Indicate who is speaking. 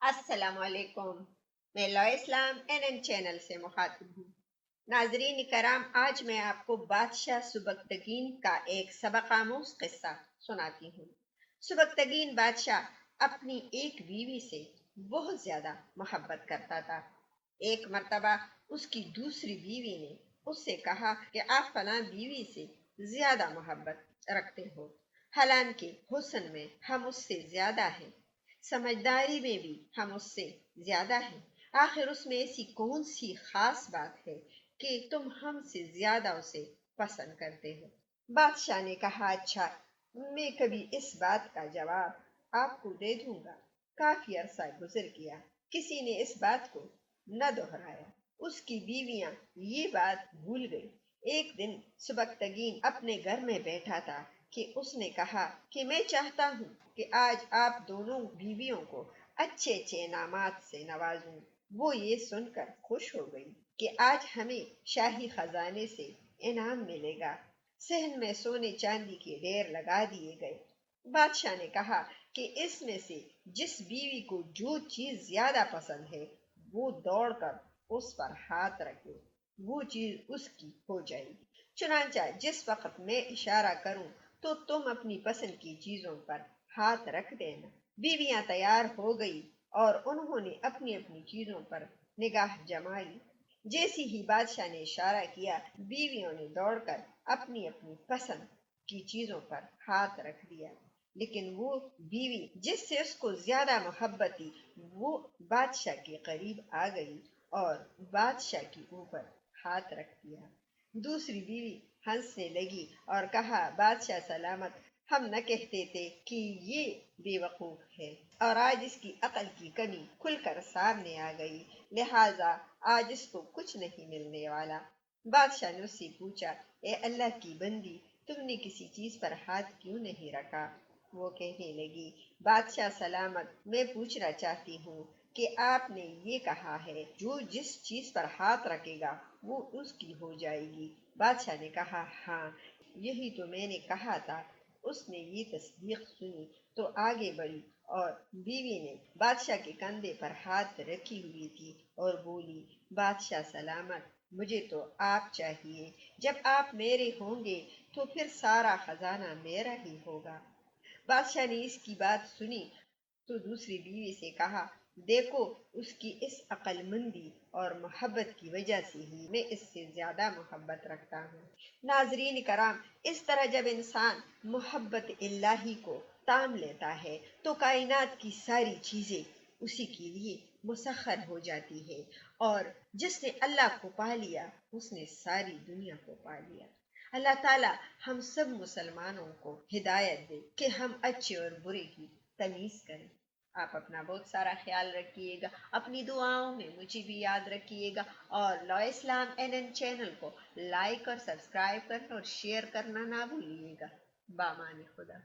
Speaker 1: السلام علیکم، میں لو اسلام این چینل سے مخاطب ہوں۔ ناظرین کرام، آج میں آپ کو بادشاہ سبکتگین کا ایک سبق آموز قصہ سناتی ہوں۔ سبکتگین بادشاہ اپنی ایک بیوی سے بہت زیادہ محبت کرتا تھا۔ ایک مرتبہ اس کی دوسری بیوی نے اس سے کہا کہ آپ فلاں بیوی سے زیادہ محبت رکھتے ہو، حالانکہ حسن میں ہم اس سے زیادہ ہیں، سمجھداری میں بھی ہم اس سے زیادہ ہیں، آخر اس میں ایسی کون سی خاص بات ہے کہ تم ہم سے زیادہ اسے پسند کرتے ہو؟ بادشاہ نے کہا، اچھا، میں کبھی اس بات کا جواب آپ کو دے دوں گا۔ کافی عرصہ گزر گیا، کسی نے اس بات کو نہ دہرایا، اس کی بیویاں یہ بات بھول گئی۔ ایک دن سبکتگین اپنے گھر میں بیٹھا تھا کہ اس نے کہا کہ میں چاہتا ہوں کہ آج آپ دونوں بیویوں کو اچھے اچھے انعامات سے نوازوں۔ وہ یہ سن کر خوش ہو گئی کہ آج ہمیں شاہی خزانے سے انعام ملے گا۔ صحن میں سونے چاندی کے ڈھیر لگا دیے گئے۔ بادشاہ نے کہا کہ اس میں سے جس بیوی کو جو چیز زیادہ پسند ہے وہ دوڑ کر اس پر ہاتھ رکھے، وہ چیز اس کی ہو جائے گی۔ چنانچہ جس وقت میں اشارہ کروں تو تم اپنی پسند کی چیزوں پر ہاتھ رکھ دینا۔ بیویاں تیار ہو گئی اور انہوں نے اپنی اپنی چیزوں پر نگاہ جمائی۔ جیسی ہی بادشاہ نے اشارہ کیا، بیویوں نے دوڑ کر اپنی اپنی پسند کی چیزوں پر ہاتھ رکھ دیا، لیکن وہ بیوی جس سے اس کو زیادہ محبت تھی وہ بادشاہ کے قریب آ گئی اور بادشاہ کے اوپر ہاتھ رکھ دیا۔ دوسری بیوی ہنسنے لگی اور کہا، بادشاہ سلامت، ہم نہ کہتے تھے کہ یہ بے وقوف ہے، اور آج اس کی عقل کی کمی کھل کر سامنے آ گئی، لہذا آج اس کو کچھ نہیں ملنے والا۔ بادشاہ نے اس سے پوچھا، اے اللہ کی بندی، تم نے کسی چیز پر ہاتھ کیوں نہیں رکھا؟ وہ کہنے لگی، بادشاہ سلامت، میں پوچھنا چاہتی ہوں کہ آپ نے یہ کہا ہے جو جس چیز پر ہاتھ رکھے گا وہ اس کی ہو جائے گی۔ بادشاہ نے کہا، ہاں، یہی تو میں نے کہا تھا۔ اس نے یہ تصدیق سنی تو آگے بڑھی اور بیوی نے بادشاہ کے کندھے پر ہاتھ رکھی ہوئی تھی اور بولی، بادشاہ سلامت، مجھے تو آپ چاہیے، جب آپ میرے ہوں گے تو پھر سارا خزانہ میرا ہی ہوگا۔ بادشاہ نے اس کی بات سنی تو دوسری بیوی سے کہا، دیکھو، اس کی اس عقل مندی اور محبت کی وجہ سے ہی میں اس سے زیادہ محبت رکھتا ہوں۔ ناظرین کرام، اس طرح جب انسان محبت الہی کو تام لیتا ہے تو کائنات کی ساری چیزیں اسی کے لیے مسخر ہو جاتی ہے، اور جس نے اللہ کو پا لیا اس نے ساری دنیا کو پا لیا۔ اللہ تعالیٰ ہم سب مسلمانوں کو ہدایت دے کہ ہم اچھے اور برے کی تمیز کریں۔ آپ اپنا بہت سارا خیال رکھیے گا، اپنی دعاؤں میں مجھے بھی یاد رکھیے گا، اور لو اسلام این چینل کو لائک اور سبسکرائب کرنا اور شیئر کرنا نہ بھولیے گا۔ بامان خدا۔